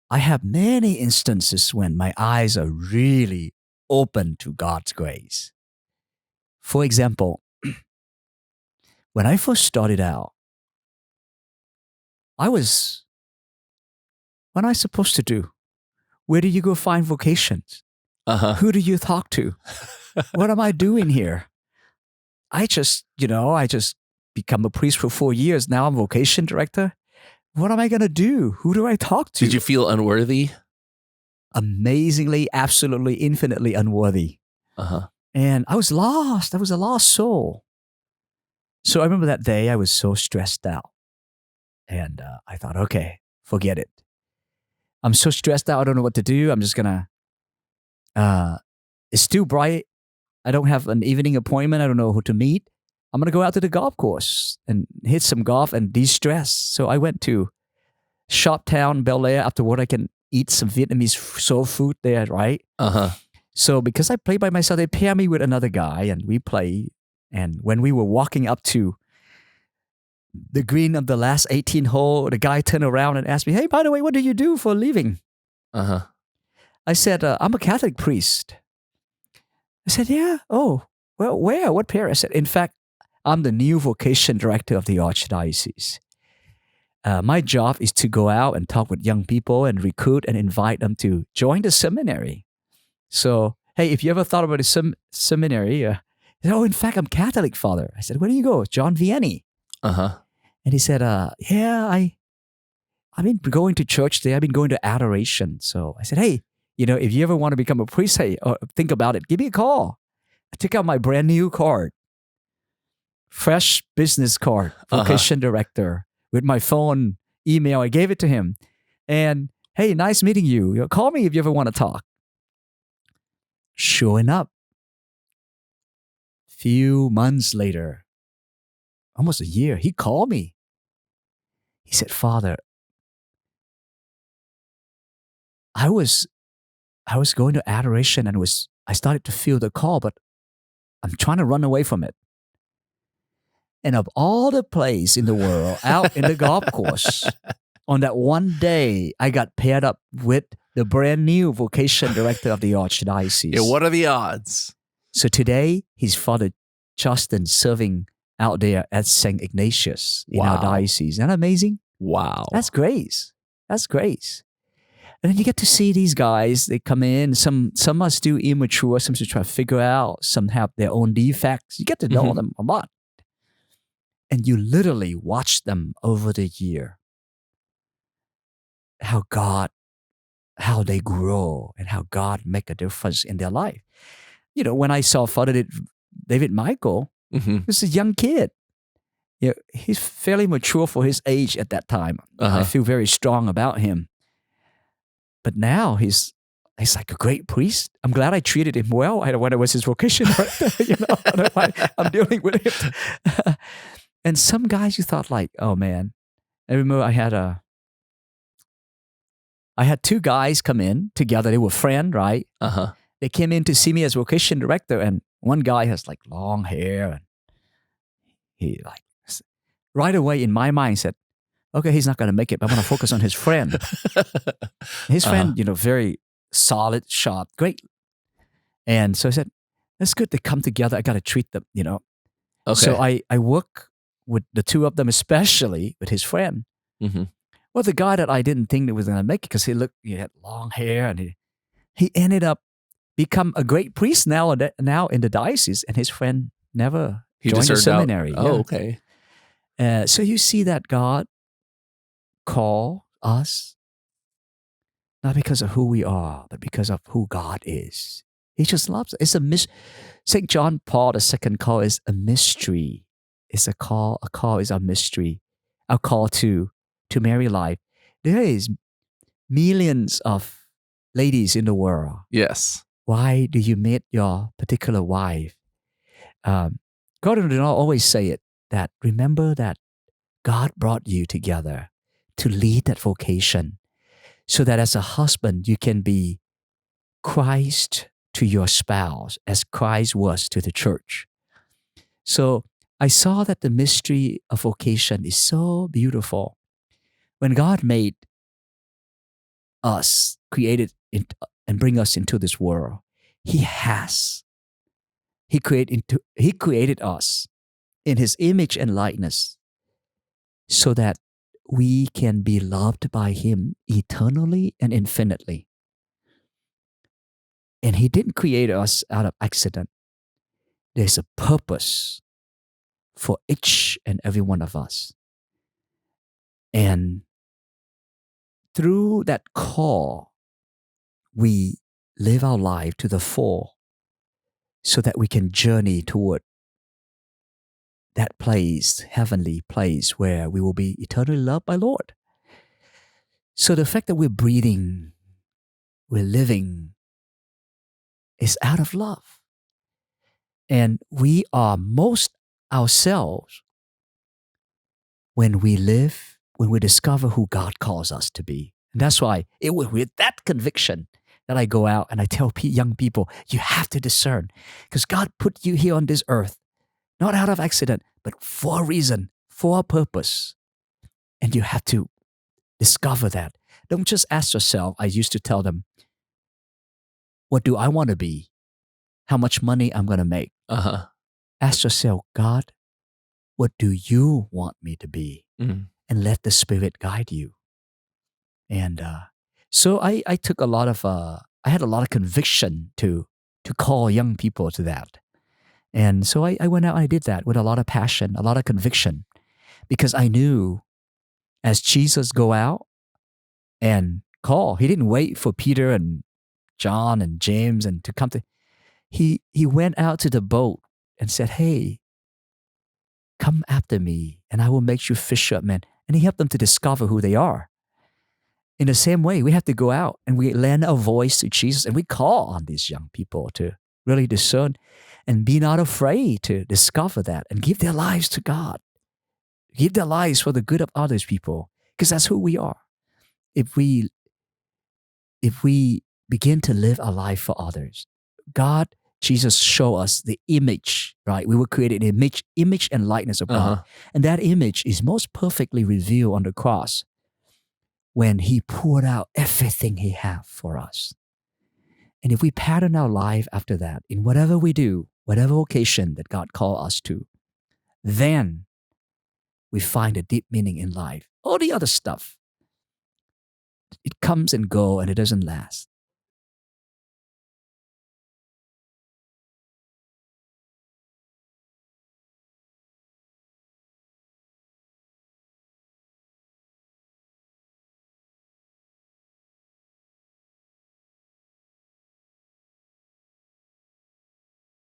I have many instances when my eyes are really open to God's grace. For example, when I first started out, I was, what am I supposed to do? Where do you go find vocations? Uh-huh. Who do you talk to? What am I doing here? I just become a priest for 4 years. Now I'm vocation director. What am I going to do? Who do I talk to? Did you feel unworthy? Amazingly, absolutely, infinitely unworthy. Uh-huh. And I was lost. I was a lost soul. So I remember that day I was so stressed out. And I thought, okay, forget it. I'm so stressed out. I don't know what to do. I'm just going to, it's too bright. I don't have an evening appointment. I don't know who to meet. I'm going to go out to the golf course and hit some golf and de-stress. So I went to Shoptown, Bel Air. Afterward, I can eat some Vietnamese soul food there, right? Uh-huh. So because I play by myself, they pair me with another guy and we play. And when we were walking up to the green of the last 18 hole, the guy turned around and asked me, hey, by the way, what do you do for a living? Uh-huh. I said, I'm a Catholic priest. I said, yeah. Oh, well, where? What parish? I said, in fact, I'm the new vocation director of the Archdiocese. My job is to go out and talk with young people and recruit and invite them to join the seminary. So, hey, if you ever thought about a seminary, oh, in fact, I'm Catholic, Father. I said, where do you go? John Vianney. Uh-huh. And he said, yeah, I've been going to church there. I've been going to adoration. So I said, hey, if you ever want to become a priest, hey, or think about it, give me a call. I took out my brand new card, fresh business card, vocation director, with my phone, email. I gave it to him. And hey, nice meeting you. Call me if you ever want to talk. Sure enough, few months later, almost a year, he called me. He said, Father, I was going to adoration and I started to feel the call, but I'm trying to run away from it. And of all the places in the world, out in the golf course, on that one day, I got paired up with the brand new vocation director of the Archdiocese. Yeah, what are the odds? So today, his father, Justin, serving out there at St. Ignatius in our diocese. Isn't that amazing? Wow. That's grace. That's grace. And then you get to see these guys, they come in, some are still immature, some still try to figure out, some have their own defects. You get to know them a lot. And you literally watch them over the year. How they grow and how God make a difference in their life. When I saw Father David Michael, he was a young kid. He's fairly mature for his age at that time. I feel very strong about him. But now he's like a great priest. I'm glad I treated him well when I was his vocation director. I'm dealing with it. And some guys you thought like, oh man. I remember I had two guys come in together. They were friends, right? Uh-huh. They came in to see me as vocation director, and one guy has like long hair, and he like right away in my mind said, okay, he's not going to make it, but I'm going to focus on his friend. His friend, very solid, sharp, great. And so I said, that's good. They come together. I got to treat them, Okay. So I work with the two of them, especially with his friend. Mm-hmm. Well, the guy that I didn't think that was going to make it because he had long hair, and he ended up become a great priest now in the diocese, and his friend never joined the seminary. Oh, okay. So you see that God call us not because of who we are, but because of who God is. He just loves us. It's St. John Paul II call is a mystery. It's a call. A call is a mystery. A call to marry life. There is millions of ladies in the world. Yes. Why do you meet your particular wife? God did not always say it. That remember that God brought you together to lead that vocation, so that as a husband you can be Christ to your spouse as Christ was to the church. So I saw that the mystery of vocation is so beautiful. When God made us, and bring us into this world, He created us in His image and likeness so that we can be loved by Him eternally and infinitely. And He didn't create us out of accident. There's a purpose for each and every one of us. And through that call, we live our life to the full so that we can journey toward that place, heavenly place, where we will be eternally loved by Lord. So the fact that we're breathing, we're living, is out of love. And we are most ourselves when we live, when we discover who God calls us to be. And that's why it was with that conviction that I go out and I tell young people, you have to discern, because God put you here on this earth, not out of accident, but for a reason, for a purpose. And you have to discover that. Don't just ask yourself, I used to tell them, what do I want to be? How much money I'm going to make? Ask yourself, God, what do you want me to be? And let the Spirit guide you. And so I took I had a lot of conviction to call young people to that. And so I went out and I did that with a lot of passion, a lot of conviction, because I knew as Jesus go out and call, He didn't wait for Peter and John and James and to come to, He went out to the boat and said, hey, come after me and I will make you fishermen. And He helped them to discover who they are. In the same way, we have to go out and we lend our voice to Jesus and we call on these young people to really discern and be not afraid to discover that and give their lives to God. Give their lives for the good of others people, because that's who we are. If we begin to live our life for others, God, Jesus show us the image, right? We were created in image and likeness of God. And that image is most perfectly revealed on the cross when He poured out everything He had for us. And if we pattern our life after that, in whatever we do, whatever occasion that God called us to, then we find a deep meaning in life. All the other stuff, it comes and goes and it doesn't last.